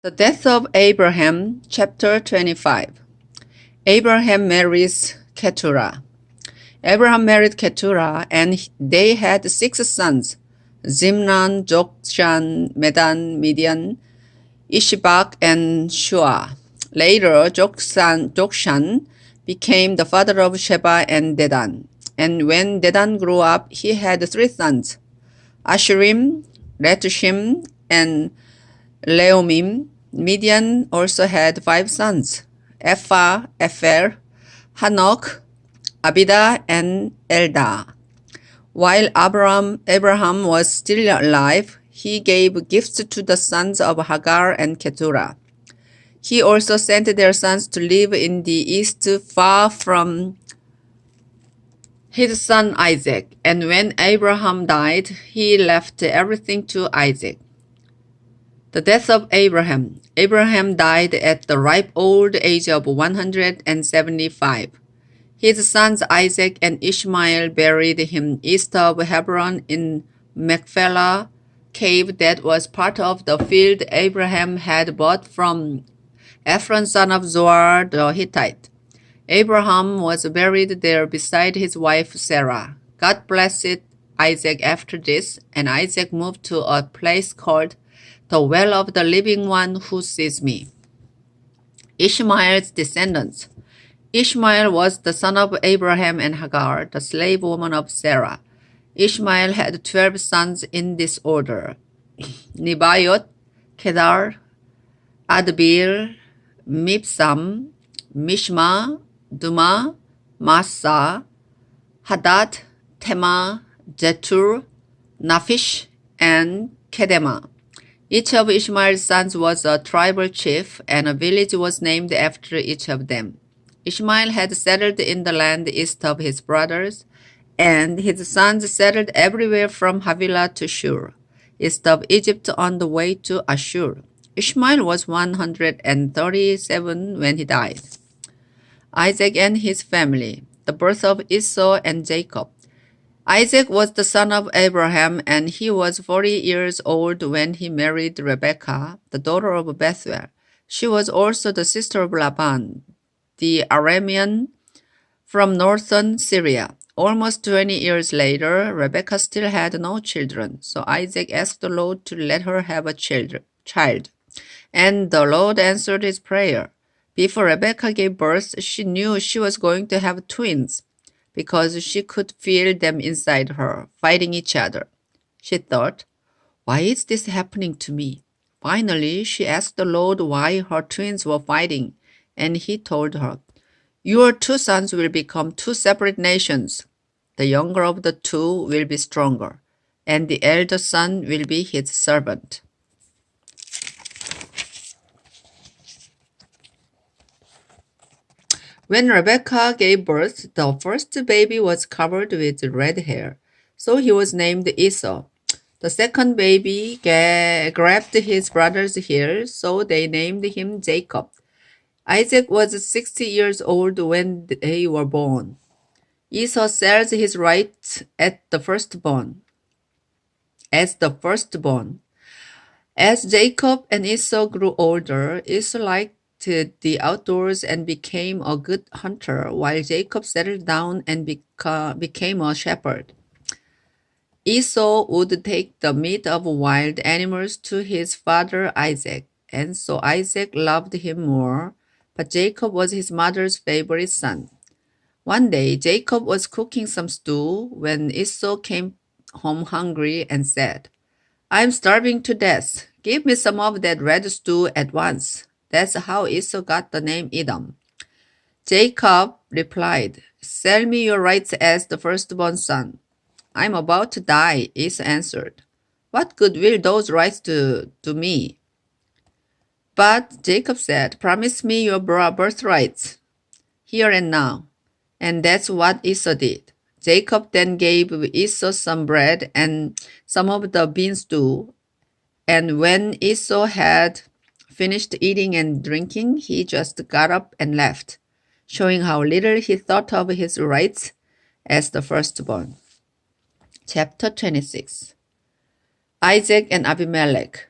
The death of Abraham, chapter 25. Abraham marries Keturah. Abraham married Keturah, and they had 6 sons: Zimran, Jokshan, Medan, Midian, Ishbak, and Shua. Later, Jokshan became the father of Sheba and Dedan. And when Dedan grew up, he had 3 sons: Asherim, Letushim, and Leomim. Midian also had 5 sons: Ephah, Epher, Hanok, Abida, and Eldah. While Abraham was still alive, he gave gifts to the sons of Hagar and Keturah. He also sent their sons to live in the east far from his son Isaac. And when Abraham died, he left everything to Isaac. The death of Abraham. Abraham died at the ripe old age of 175. His sons Isaac and Ishmael buried him east of Hebron in Machpelah cave that was part of the field Abraham had bought from Ephron son of Zohar the Hittite. Abraham was buried there beside his wife Sarah. God blessed Isaac after this, and Isaac moved to a place called the well of the living one who sees me. Ishmael's descendants. Ishmael was the son of Abraham and Hagar, the slave woman of Sarah. Ishmael had 12 sons in this order: Nebaioth, Kedar, Adbeel, Mibsam, Mishma, Duma, Massa, Hadad, Tema, Jetur, Naphish, and Kedema. Each of Ishmael's sons was a tribal chief, and a village was named after each of them. Ishmael had settled in the land east of his brothers, and his sons settled everywhere from Havilah to Shur, east of Egypt on the way to Ashur. Ishmael was 137 when he died. Isaac and his family. The birth of Esau and Jacob. Isaac was the son of Abraham, and he was 40 years old when he married Rebekah, the daughter of Bethuel. She was also the sister of Laban, the Aramean from northern Syria. Almost 20 years later, Rebekah still had no children, so Isaac asked the Lord to let her have a child. And the Lord answered his prayer. Before Rebekah gave birth, she knew she was going to have twins, because she could feel them inside her, fighting each other. She thought, "Why is this happening to me?" Finally, she asked the Lord why her twins were fighting, and he told her, "Your 2 sons will become 2 separate nations. The younger of the 2 will be stronger, and the elder son will be his servant." When Rebekah gave birth, the first baby was covered with red hair, so he was named Esau. The second baby grabbed his brother's hair, so they named him Jacob. Isaac was 60 years old when they were born. Esau sells his rights as the firstborn. As Jacob and Esau grew older, Esau liked the outdoors and became a good hunter, while Jacob settled down and became a shepherd. Esau would take the meat of wild animals to his father Isaac, and so Isaac loved him more, but Jacob was his mother's favorite son. One day, Jacob was cooking some stew when Esau came home hungry and said, "I'm starving to death. Give me some of that red stew at once." That's how Esau got the name Edom. Jacob replied, "Sell me your rights as the firstborn son." "I'm about to die," Esau answered. "What good will those rights do me?" But Jacob said, "Promise me your birthrights here and now." And that's what Esau did. Jacob then gave Esau some bread and some of the bean stew. And when Esau had finished eating and drinking, he just got up and left, showing how little he thought of his rights as the firstborn. Chapter 26. Isaac and Abimelech.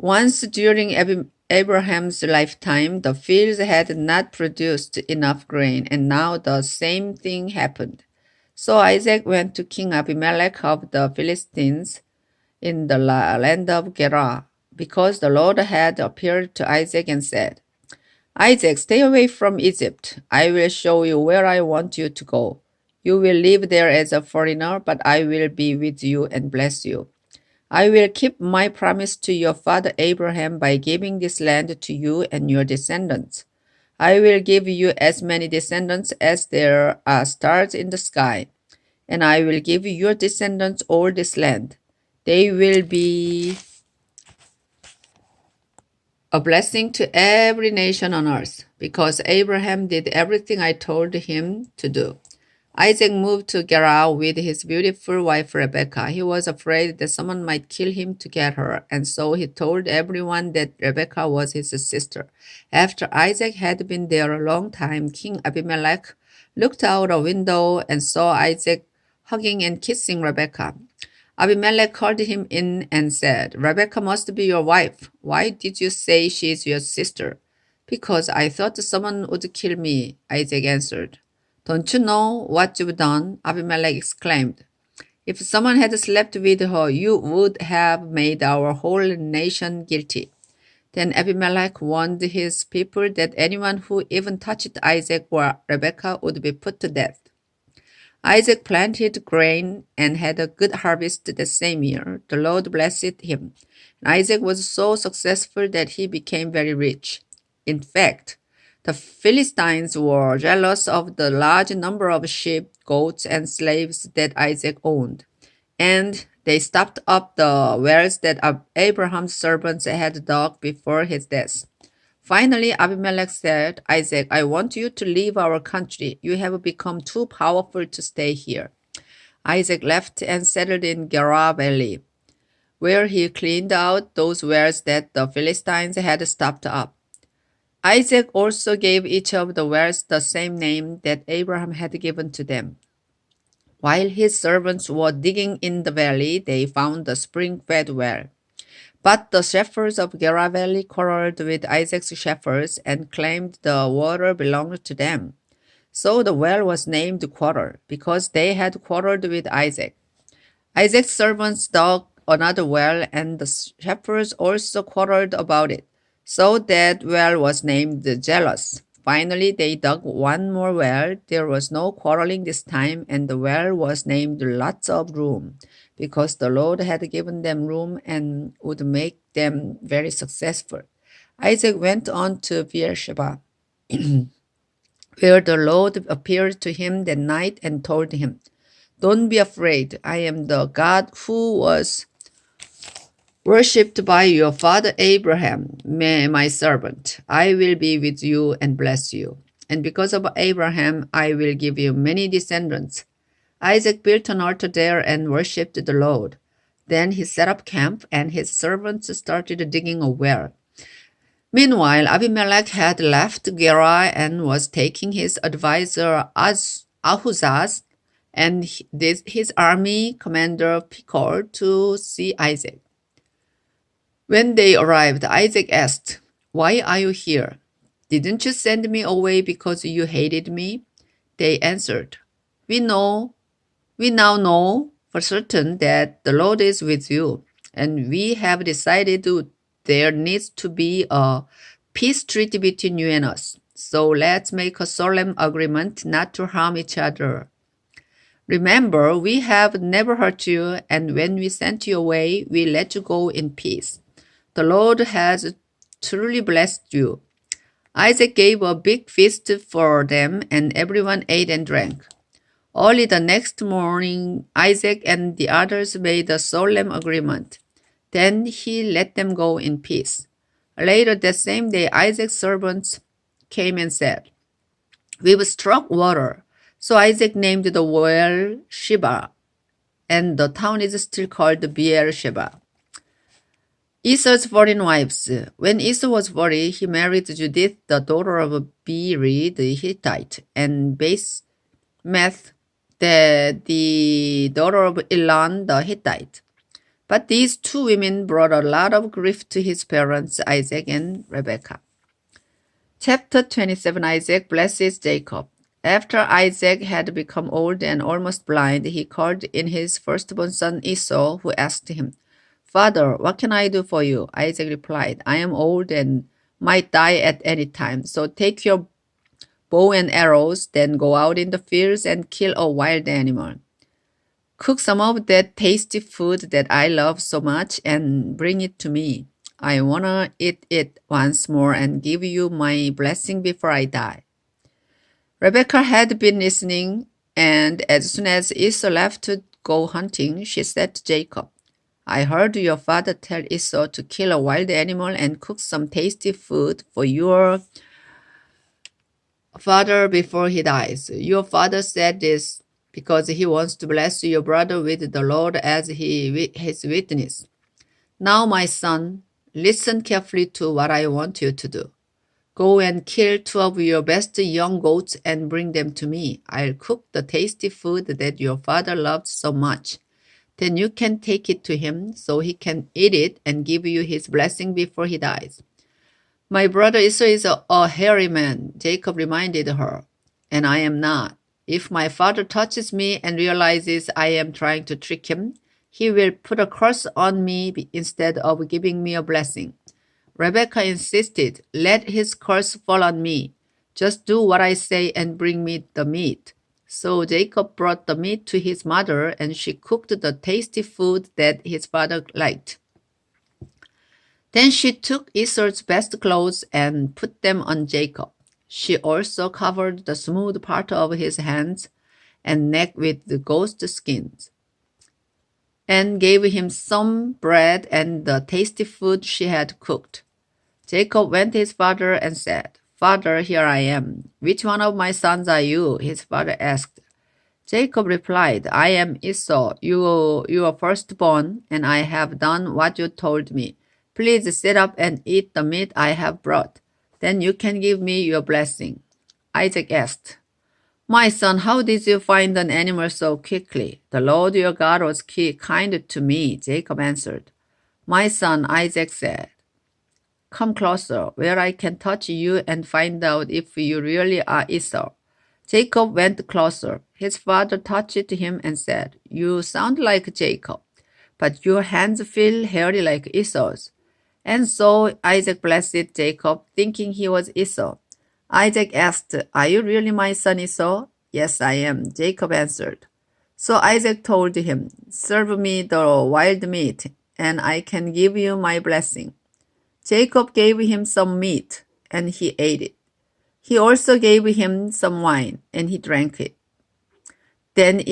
Once during Abraham's lifetime, the fields had not produced enough grain, and now the same thing happened. So Isaac went to King Abimelech of the Philistines in the land of Gerar, because the Lord had appeared to Isaac and said, Isaac, stay away from Egypt. I will show you where I want you to go. You will live there as a foreigner, but I will be with you and bless you. I will keep my promise to your father Abraham by giving this land to you and your descendants. I will give you as many descendants as there are stars in the sky, and I will give your descendants all this land. They will be a blessing to every nation on earth, because Abraham did everything I told him to do. Isaac moved to Gerar with his beautiful wife Rebekah. He was afraid that someone might kill him to get her, and so he told everyone that Rebekah was his sister. After Isaac had been there a long time, King Abimelech looked out a window and saw Isaac hugging and kissing Rebekah. Abimelech called him in and said, Rebekah must be your wife. Why did you say she is your sister? Because I thought someone would kill me, Isaac answered. Don't you know what you've done? Abimelech exclaimed. If someone had slept with her, you would have made our whole nation guilty. Then Abimelech warned his people that anyone who even touched Isaac or Rebekah would be put to death. Isaac planted grain and had a good harvest the same year. The Lord blessed him. Isaac was so successful that he became very rich. In fact, the Philistines were jealous of the large number of sheep, goats, and slaves that Isaac owned, and they stopped up the wells that Abraham's servants had dug before his death. Finally, Abimelech said, Isaac, I want you to leave our country. You have become too powerful to stay here. Isaac left and settled in Gerar Valley, where he cleaned out those wells that the Philistines had stopped up. Isaac also gave each of the wells the same name that Abraham had given to them. While his servants were digging in the valley, they found the spring-fed well. But the shepherds of Gerar Valley quarreled with Isaac's shepherds and claimed the water belonged to them. So the well was named Quarrel, because they had quarreled with Isaac. Isaac's servants dug another well, and the shepherds also quarreled about it. So that well was named Jealous. Finally, they dug one more well. There was no quarreling this time, and the well was named Lots of Room, because the Lord had given them room and would make them very successful. Isaac went on to Beersheba, where the Lord appeared to him that night and told him, Don't be afraid. I am the God who was worshipped by your father Abraham, my servant. I will be with you and bless you. And because of Abraham, I will give you many descendants. Isaac built an altar there and worshipped the Lord. Then he set up camp, and his servants started digging a well. Meanwhile, Abimelech had left Gerar and was taking his advisor Ahuzaz and his army commander Pekor to see Isaac. When they arrived, Isaac asked, Why are you here? Didn't you send me away because you hated me? They answered, We now know for certain that the Lord is with you, and we have decided there needs to be a peace treaty between you and us. So let's make a solemn agreement not to harm each other. Remember, we have never hurt you, and when we sent you away, we let you go in peace. The Lord has truly blessed you. Isaac gave a big feast for them, and everyone ate and drank. Early the next morning, Isaac and the others made a solemn agreement. Then he let them go in peace. Later that same day, Isaac's servants came and said, We've struck water. So Isaac named the well Sheba, and the town is still called Beersheba. Esau's foreign wives. When Esau was 40, he married Judith, the daughter of Beeri the Hittite, and Basemath, the daughter of Elon the Hittite. But these two women brought a lot of grief to his parents, Isaac and Rebekah. Chapter 27. Isaac blesses Jacob. After Isaac had become old and almost blind, he called in his firstborn son Esau, who asked him, Father, what can I do for you? Isaac replied, I am old and might die at any time. So take your bow and arrows, then go out in the fields and kill a wild animal. Cook some of that tasty food that I love so much and bring it to me. I want to eat it once more and give you my blessing before I die. Rebekah had been listening, and as soon as Esau left to go hunting, she said to Jacob, I heard your father tell Esau to kill a wild animal and cook some tasty food for your father before he dies. Your father said this because he wants to bless your brother with the Lord as his witness. Now, my son, listen carefully to what I want you to do. Go and kill 2 of your best young goats and bring them to me. I'll cook the tasty food that your father loved so much. Then you can take it to him so he can eat it and give you his blessing before he dies. My brother Esau is a hairy man, Jacob reminded her, and I am not. If my father touches me and realizes I am trying to trick him, he will put a curse on me instead of giving me a blessing. Rebekah insisted, Let his curse fall on me. Just do what I say and bring me the meat. So Jacob brought the meat to his mother, and she cooked the tasty food that his father liked. Then she took Esau's best clothes and put them on Jacob. She also covered the smooth part of his hands and neck with the goat skins, and gave him some bread and the tasty food she had cooked. Jacob went to his father and said, Father, here I am. Which one of my sons are you? His father asked. Jacob replied, I am Esau, your firstborn, and I have done what you told me. Please sit up and eat the meat I have brought. Then you can give me your blessing. Isaac asked, My son, how did you find an animal so quickly? The Lord your God was kind to me, Jacob answered. My son, Isaac said, Come closer, where I can touch you and find out if you really are Esau. Jacob went closer. His father touched him and said, You sound like Jacob, but your hands feel hairy like Esau's. And so Isaac blessed Jacob, thinking he was Esau. Isaac asked, Are you really my son Esau? Yes, I am, Jacob answered. So Isaac told him, Serve me the wild meat, and I can give you my blessing. Jacob gave him some meat, and he ate it. He also gave him some wine, and he drank it. Then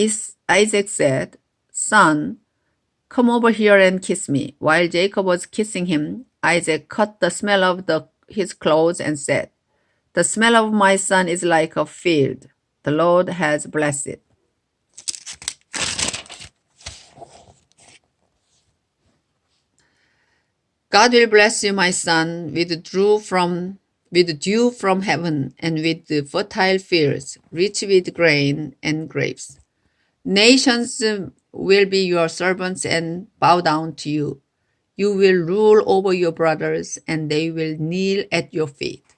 Isaac said, Son, come over here and kiss me. While Jacob was kissing him, Isaac caught the smell of his clothes and said, The smell of my son is like a field. The Lord has blessed it. God will bless you, my son, with dew from heaven and with fertile fields, rich with grain and grapes. Nations will be your servants and bow down to you. You will rule over your brothers, and they will kneel at your feet.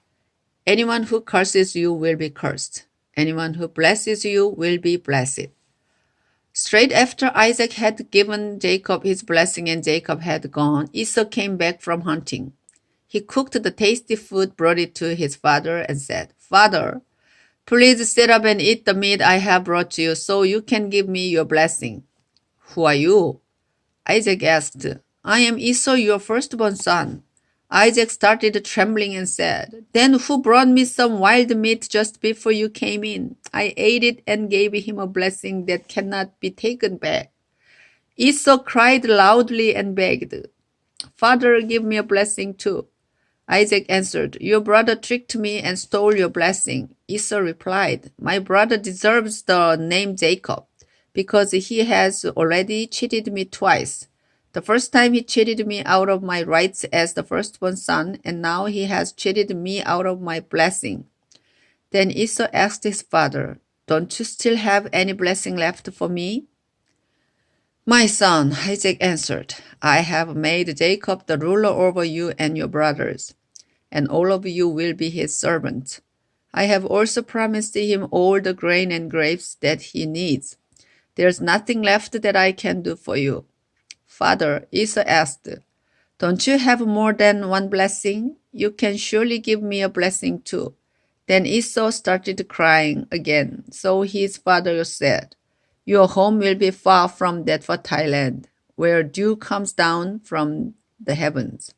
Anyone who curses you will be cursed. Anyone who blesses you will be blessed. Straight after Isaac had given Jacob his blessing and Jacob had gone, Esau came back from hunting. He cooked the tasty food, brought it to his father, and said, Father, please sit up and eat the meat I have brought you so you can give me your blessing. Who are you? Isaac asked. I am Esau, your firstborn son. Isaac started trembling and said, Then who brought me some wild meat just before you came in? I ate it and gave him a blessing that cannot be taken back. Esau cried loudly and begged, Father, give me a blessing too. Isaac answered, Your brother tricked me and stole your blessing. Esau replied, My brother deserves the name Jacob, because he has already cheated me twice. The first time he cheated me out of my rights as the firstborn son, and now he has cheated me out of my blessing. Then Esau asked his father, Don't you still have any blessing left for me? My son, Isaac answered, I have made Jacob the ruler over you and your brothers, and all of you will be his servants. I have also promised him all the grain and grapes that he needs. There's nothing left that I can do for you. Father, Esau asked, don't you have more than one blessing? You can surely give me a blessing too. Then Esau started crying again. So his father said, your home will be far from that fertile land, where dew comes down from the heavens.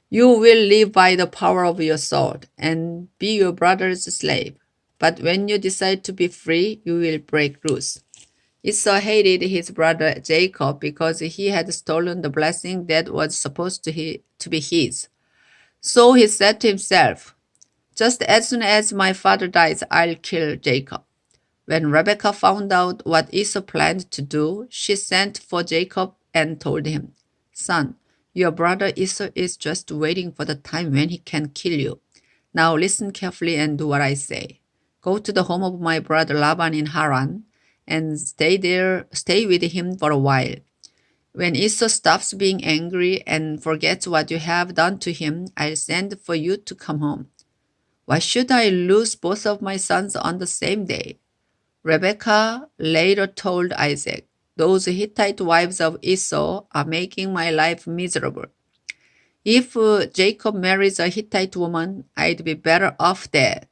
You will live by the power of your sword and be your brother's slave. But when you decide to be free, you will break loose. Esau hated his brother Jacob because he had stolen the blessing that was supposed to be his. So he said to himself, just as soon as my father dies, I'll kill Jacob. When Rebekah found out what Esau planned to do, she sent for Jacob and told him, son, your brother Esau is just waiting for the time when he can kill you. Now listen carefully and do what I say. Go to the home of my brother Laban in Haran and stay with him for a while. When Esau stops being angry and forgets what you have done to him, I'll send for you to come home. Why should I lose both of my sons on the same day? Rebekah later told Isaac, those Hittite wives of Esau are making my life miserable. If Jacob marries a Hittite woman, I'd be better off dead.